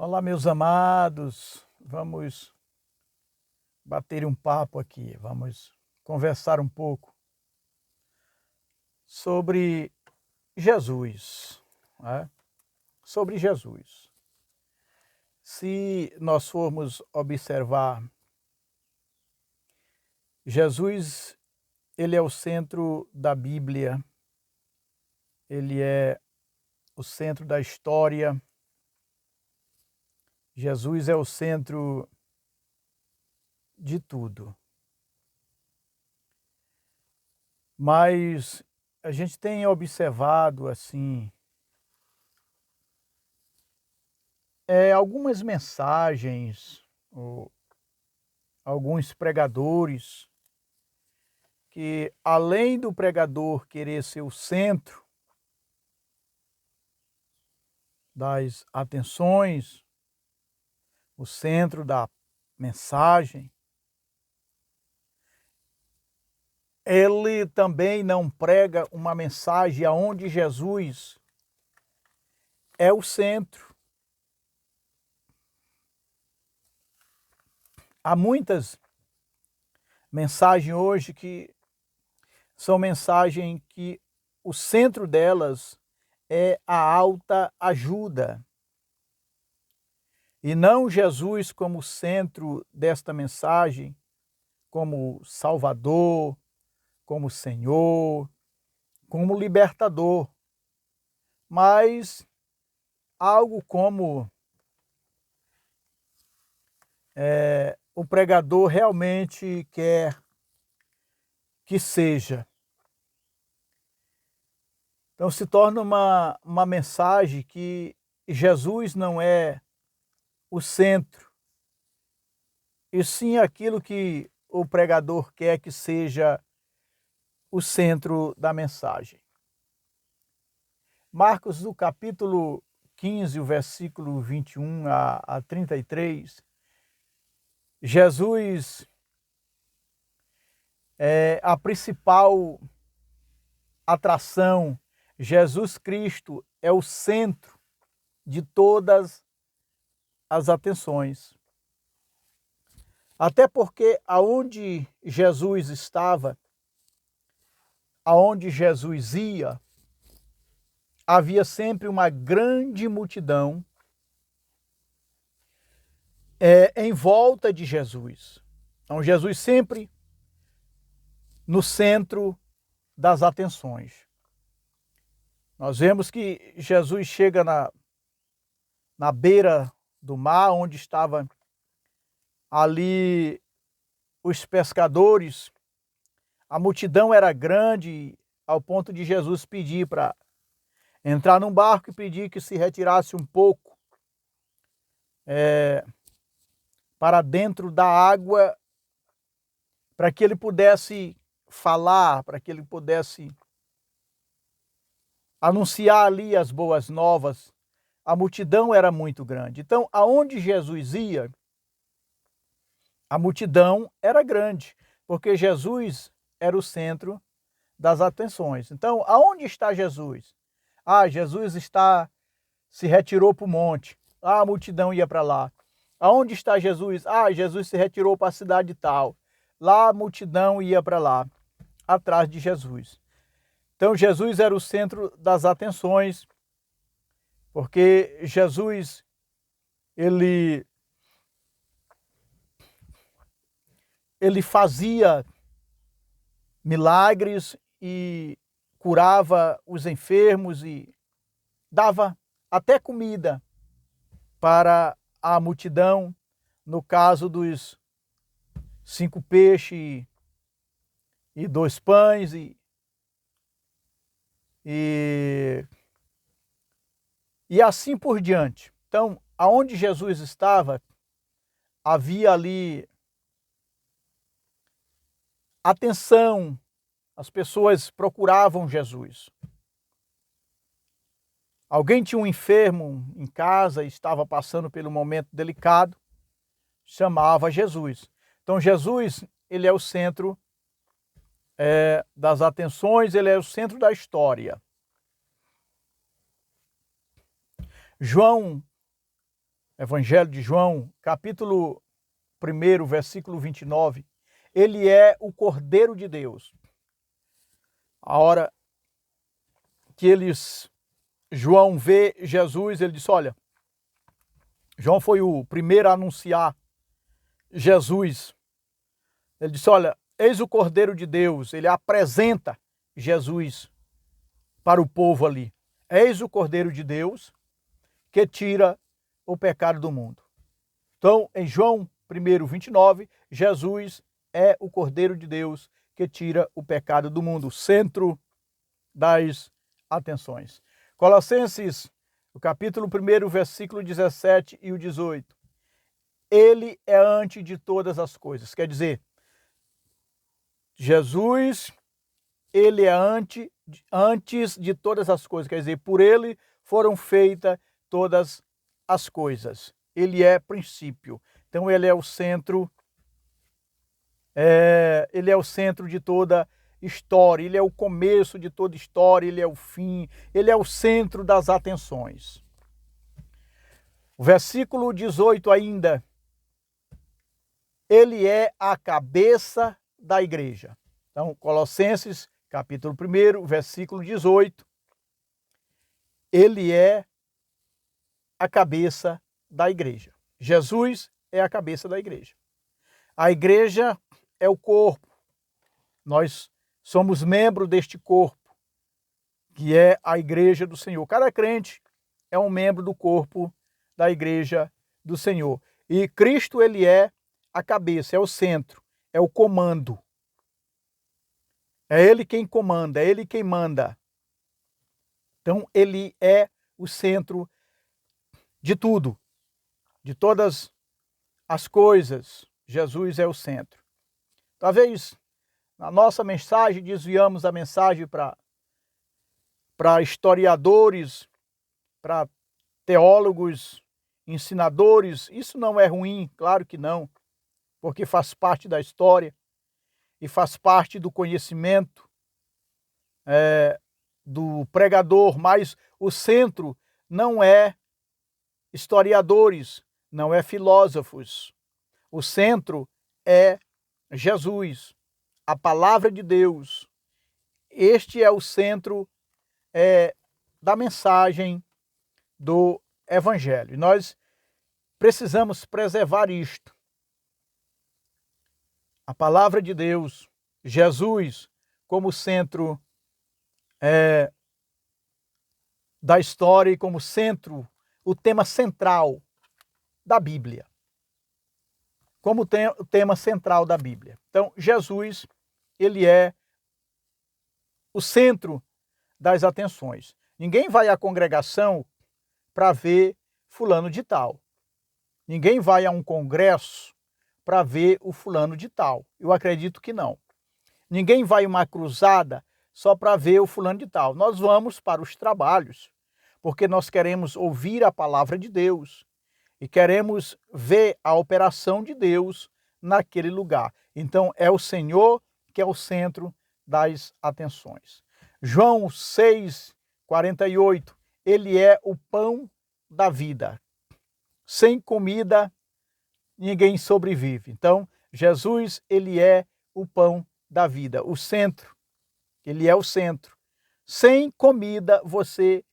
Olá, meus amados. Vamos bater um papo aqui. Vamos conversar um pouco sobre Jesus, né? Sobre Jesus. Se nós formos observar, Jesus, ele é o centro da Bíblia, ele é o centro da história. Jesus é o centro de tudo. Mas a gente tem observado assim algumas mensagens, ou alguns pregadores, que além do pregador querer ser o centro das atenções, o centro da mensagem, ele também não prega uma mensagem aonde Jesus é o centro. Há muitas mensagens hoje que são mensagens que o centro delas é a alta ajuda, e não Jesus como centro desta mensagem, como Salvador, como Senhor, como libertador, mas algo como o pregador realmente quer que seja. Então se torna uma mensagem que Jesus não é o centro, e sim aquilo que o pregador quer que seja o centro da mensagem. Marcos, no capítulo 15, o versículo 21 a 33, Jesus é a principal atração. Jesus Cristo é o centro de todas as atenções. Até porque aonde Jesus estava, aonde Jesus ia, havia sempre uma grande multidão em volta de Jesus. Então Jesus sempre no centro das atenções. Nós vemos que Jesus chega na beira do mar, onde estavam ali os pescadores. A multidão era grande, ao ponto de Jesus pedir para entrar num barco e pedir que se retirasse um pouco para dentro da água, para que ele pudesse falar, para que ele pudesse anunciar ali as boas novas. A multidão era muito grande. Então, aonde Jesus ia, a multidão era grande, porque Jesus era o centro das atenções. Então, aonde está Jesus? Jesus se retirou para o monte. A multidão ia para lá. Aonde está Jesus? Jesus se retirou para a cidade tal. Lá a multidão ia para lá, atrás de Jesus. Então Jesus era o centro das atenções, porque Jesus, ele fazia milagres e curava os enfermos e dava até comida para a multidão, no caso dos 5 peixes e 2 pães e assim por diante. Então, aonde Jesus estava, havia ali atenção, as pessoas procuravam Jesus. Alguém tinha um enfermo em casa e estava passando por um momento delicado, chamava Jesus. Então Jesus, ele é o centro das atenções, ele é o centro da história. João, Evangelho de João, capítulo 1, versículo 29, ele é o Cordeiro de Deus. A hora que João vê Jesus, ele disse, olha, João foi o primeiro a anunciar Jesus. Ele disse, olha, eis o Cordeiro de Deus. Ele apresenta Jesus para o povo ali. Eis o Cordeiro de Deus que tira o pecado do mundo. Então, em João 1, 29, Jesus é o Cordeiro de Deus que tira o pecado do mundo, o centro das atenções. Colossenses, o capítulo 1, versículo 17 e o 18. Ele é antes de todas as coisas. Quer dizer, Jesus, ele é antes de todas as coisas. Quer dizer, por ele foram feitas todas as coisas. Ele é princípio. Então, ele é o centro, de toda história. Ele é o começo de toda história. Ele é o fim. Ele é o centro das atenções. O versículo 18 ainda. Ele é a cabeça da igreja. Então, Colossenses, capítulo 1, versículo 18. Ele é a cabeça da igreja. Jesus é a cabeça da igreja. A igreja é o corpo. Nós somos membros deste corpo, que é a igreja do Senhor. Cada crente é um membro do corpo da igreja do Senhor. E Cristo, ele é a cabeça, é o centro, é o comando. É ele quem comanda, é ele quem manda. Então, ele é o centro de tudo, de todas as coisas. Jesus é o centro. Talvez na nossa mensagem desviamos a mensagem para historiadores, para teólogos, ensinadores. Isso não é ruim, claro que não, porque faz parte da história e faz parte do conhecimento do pregador, mas o centro não é historiadores, não é filósofos. O centro é Jesus, a palavra de Deus. Este é o centro da mensagem do Evangelho. E nós precisamos preservar isto. A palavra de Deus, Jesus como centro da história e como centro, o tema central da Bíblia. Como o tema central da Bíblia. Então, Jesus, ele é o centro das atenções. Ninguém vai à congregação para ver fulano de tal. Ninguém vai a um congresso para ver o fulano de tal. Eu acredito que não. Ninguém vai a uma cruzada só para ver o fulano de tal. Nós vamos para os trabalhos, porque nós queremos ouvir a palavra de Deus e queremos ver a operação de Deus naquele lugar. Então, é o Senhor que é o centro das atenções. João 6, 48, ele é o pão da vida. Sem comida, ninguém sobrevive. Então, Jesus, ele é o pão da vida, o centro. Ele é o centro. Sem comida, você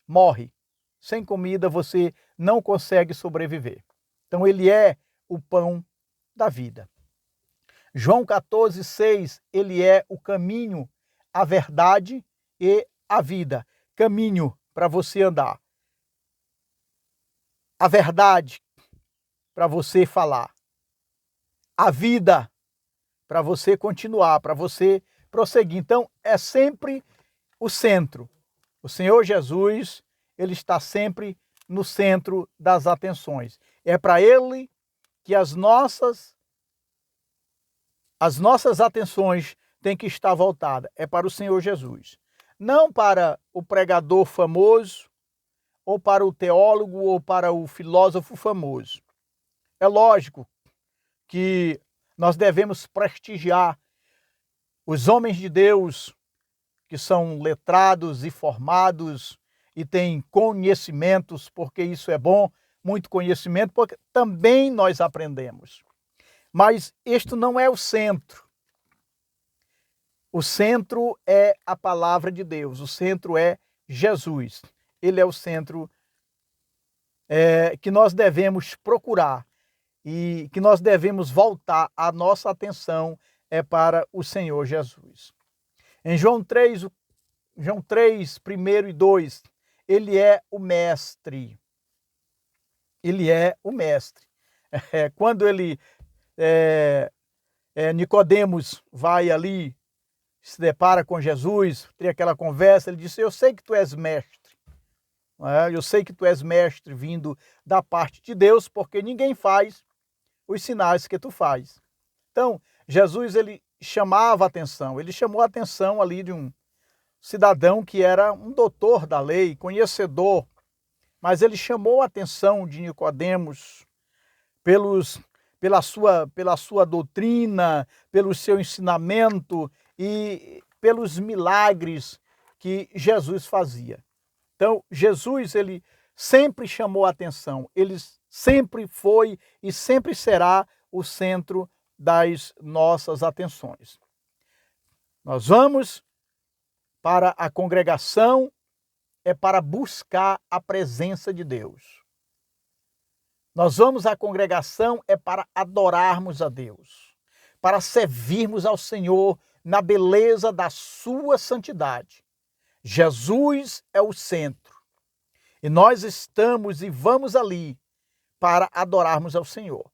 morre. Sem comida, você não consegue sobreviver. Então, ele é o pão da vida. João 14, 6, ele é o caminho, a verdade e a vida. Caminho para você andar. A verdade para você falar. A vida para você continuar, para você prosseguir. Então, é sempre o centro. O Senhor Jesus, ele está sempre no centro das atenções. É para ele que as nossas atenções têm que estar voltadas. É para o Senhor Jesus. Não para o pregador famoso, ou para o teólogo, ou para o filósofo famoso. É lógico que nós devemos prestigiar os homens de Deus que são letrados e formados e têm conhecimentos, porque isso é bom. muito conhecimento, porque também nós aprendemos. Mas este não é o centro. O centro é a palavra de Deus, o centro é Jesus. Ele é o centro que nós devemos procurar e que nós devemos voltar a nossa atenção para o Senhor Jesus. Em João 3, 1 e 2, ele é o mestre. Ele é o mestre. Quando Nicodemos vai ali, se depara com Jesus, tem aquela conversa, ele disse: eu sei que tu és mestre. Eu sei que tu és mestre vindo da parte de Deus, porque ninguém faz os sinais que tu faz. Então, Jesus, ele chamava a atenção, ele chamou a atenção ali de um cidadão que era um doutor da lei, conhecedor, mas ele chamou a atenção de Nicodemos pela sua doutrina, pelo seu ensinamento e pelos milagres que Jesus fazia. Então, Jesus, ele sempre chamou a atenção, ele sempre foi e sempre será o centro das nossas atenções. Nós vamos para a congregação para buscar a presença de Deus. Nós vamos à congregação para adorarmos a Deus, para servirmos ao Senhor na beleza da sua santidade. Jesus é o centro. E nós estamos e vamos ali para adorarmos ao Senhor.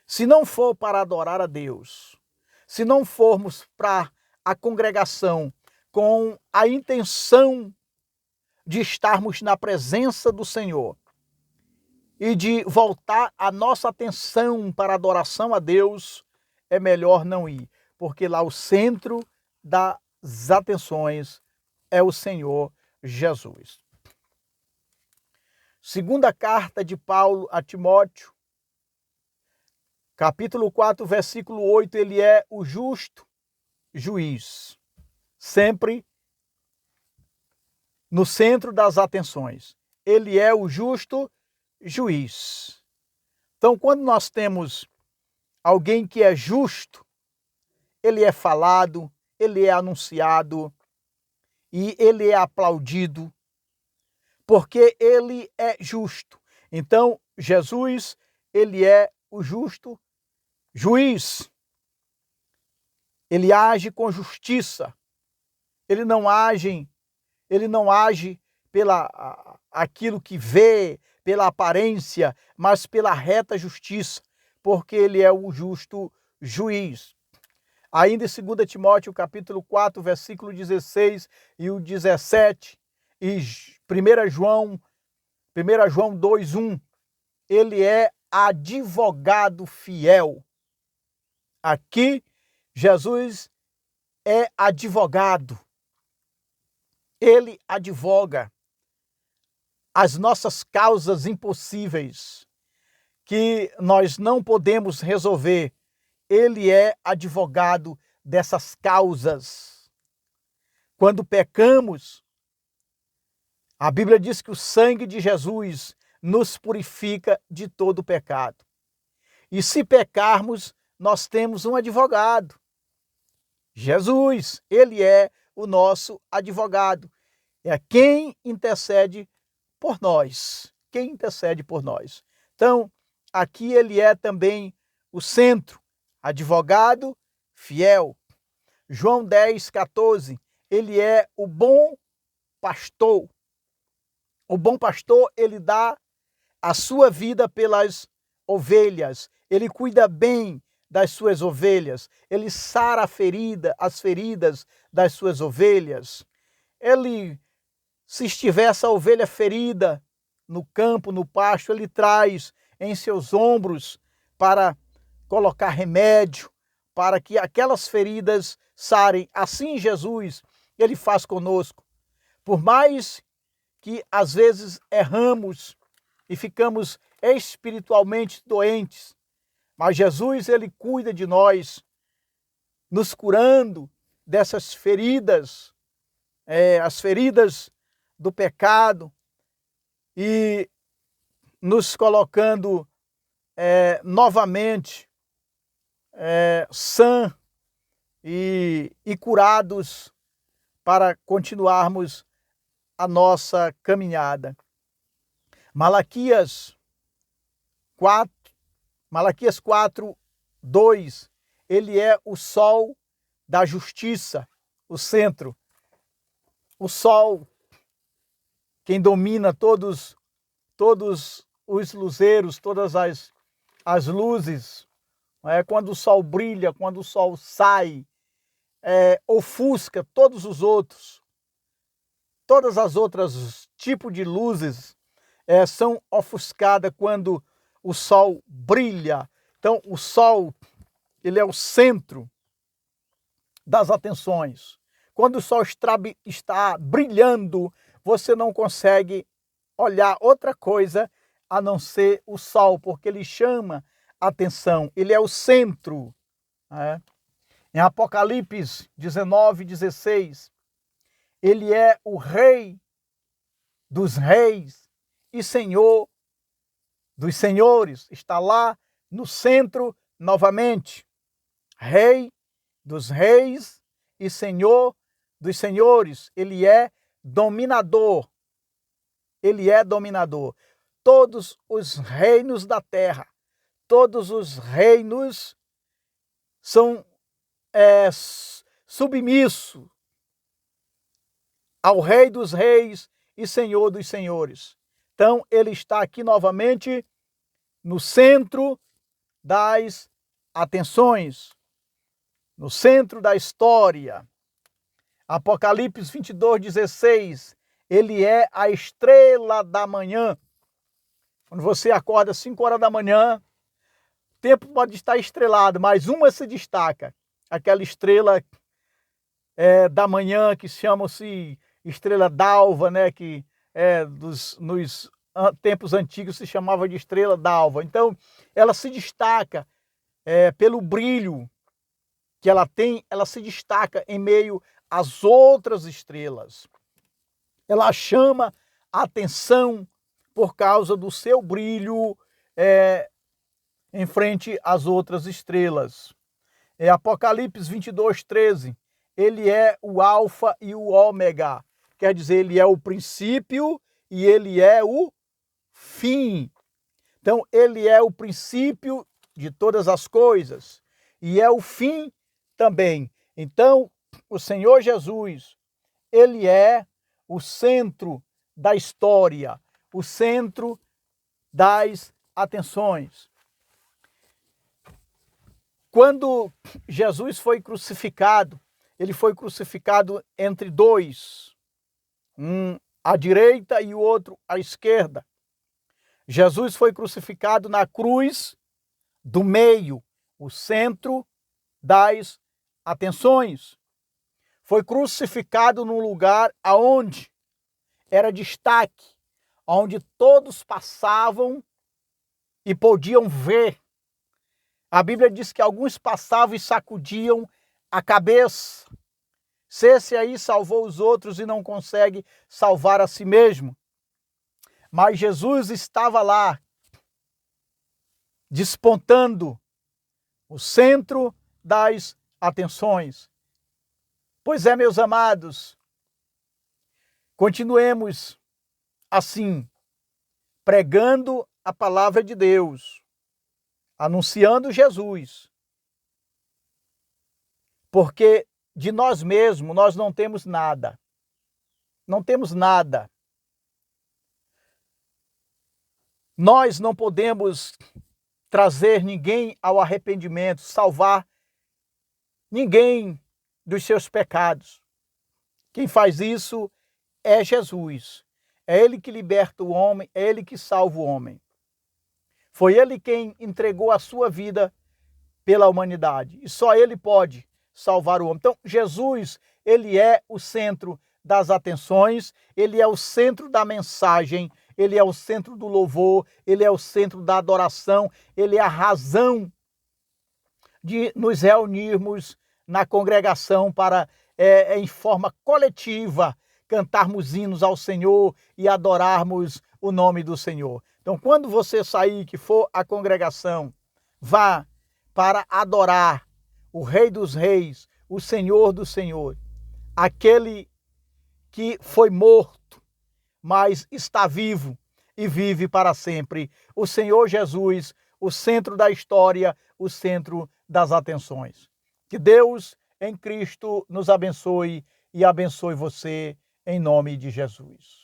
Se não for para adorar a Deus, se não formos para a congregação com a intenção de estarmos na presença do Senhor e de voltar a nossa atenção para a adoração a Deus, é melhor não ir, porque lá o centro das atenções é o Senhor Jesus. Segunda carta de Paulo a Timóteo, capítulo 4, versículo 8, ele é o justo juiz, sempre no centro das atenções. Ele é o justo juiz. Então, quando nós temos alguém que é justo, ele é falado, ele é anunciado e ele é aplaudido, porque ele é justo. Então, Jesus, ele é o justo juiz. Ele age com justiça. Ele não age pela aquilo que vê, pela aparência, mas pela reta justiça, porque ele é o justo juiz. Ainda em 2 Timóteo, capítulo 4, versículo 16 e o 17, e 1 João 2:1, ele é advogado fiel. Aqui, Jesus é advogado. Ele advoga as nossas causas impossíveis, que nós não podemos resolver. Ele é advogado dessas causas. Quando pecamos, a Bíblia diz que o sangue de Jesus nos purifica de todo pecado. E se pecarmos, nós temos um advogado. Jesus, ele é o nosso advogado. É quem intercede por nós. Quem intercede por nós. Então, aqui ele é também o centro, advogado fiel. João 10:14, ele é o bom pastor. O bom pastor, ele dá a sua vida pelas ovelhas. Ele cuida bem das suas ovelhas. Ele sara as feridas das suas ovelhas. Ele, se estiver essa ovelha ferida no campo, no pasto, ele traz em seus ombros para colocar remédio, para que aquelas feridas sarem. Assim Jesus, ele faz conosco. Por mais que às vezes erramos e ficamos espiritualmente doentes, mas Jesus, ele cuida de nós, nos curando dessas feridas, as feridas do pecado, e nos colocando novamente sã e curados para continuarmos a nossa caminhada. Malaquias 4:2, ele é o sol da justiça, o centro. O sol, quem domina todos os luzeiros, todas as luzes, quando o sol brilha, quando o sol sai, ofusca todos os outros. Todas as outras tipos de luzes são ofuscadas quando o sol brilha. Então, o sol, ele é o centro das atenções. Quando o sol está brilhando, você não consegue olhar outra coisa a não ser o sol, porque ele chama a atenção, ele é o centro. Em Apocalipse 19:16, ele é o Rei dos reis e Senhor dos senhores. Está lá no centro novamente. Rei dos reis e Senhor dos senhores. Ele é dominador. Ele é dominador. Todos os reinos da terra, todos os reinos são submissos ao Rei dos reis e Senhor dos senhores. Então, ele está aqui novamente no centro das atenções, no centro da história. Apocalipse 22:16, ele é a estrela da manhã. Quando você acorda às 5 horas da manhã, o tempo pode estar estrelado, mas uma se destaca. Aquela estrela da manhã que chama-se estrela d'alva, né? Que nos tempos antigos se chamava de estrela d'alva. Então, ela se destaca pelo brilho que ela tem, ela se destaca em meio às outras estrelas. Ela chama a atenção por causa do seu brilho em frente às outras estrelas. Apocalipse 22:13, ele é o alfa e o ômega. Quer dizer, ele é o princípio e ele é o fim. Então, ele é o princípio de todas as coisas e é o fim também. Então, o Senhor Jesus, ele é o centro da história, o centro das atenções. Quando Jesus foi crucificado, ele foi crucificado entre dois, um à direita e o outro à esquerda. Jesus foi crucificado na cruz do meio, o centro das atenções. Foi crucificado num lugar aonde era destaque, onde todos passavam e podiam ver. A Bíblia diz que alguns passavam e sacudiam a cabeça. Se esse aí salvou os outros e não consegue salvar a si mesmo. Mas Jesus estava lá, despontando o centro das atenções. Pois é, meus amados, continuemos assim, pregando a palavra de Deus, anunciando Jesus, porque de nós mesmos nós não temos nada. Não temos nada. Nós não podemos trazer ninguém ao arrependimento, salvar ninguém dos seus pecados. Quem faz isso é Jesus. É Ele que liberta o homem, é Ele que salva o homem. Foi Ele quem entregou a sua vida pela humanidade. E só Ele pode salvar o homem. Então, Jesus, Ele é o centro das atenções, Ele é o centro da mensagem, Ele é o centro do louvor, Ele é o centro da adoração, Ele é a razão de nos reunirmos na congregação para, em forma coletiva, cantarmos hinos ao Senhor e adorarmos o nome do Senhor. Então, quando você sair, que for a congregação, vá para adorar o Rei dos Reis, o Senhor dos Senhores, aquele que foi morto, mas está vivo e vive para sempre. O Senhor Jesus, o centro da história, o centro das atenções. Que Deus em Cristo nos abençoe e abençoe você em nome de Jesus.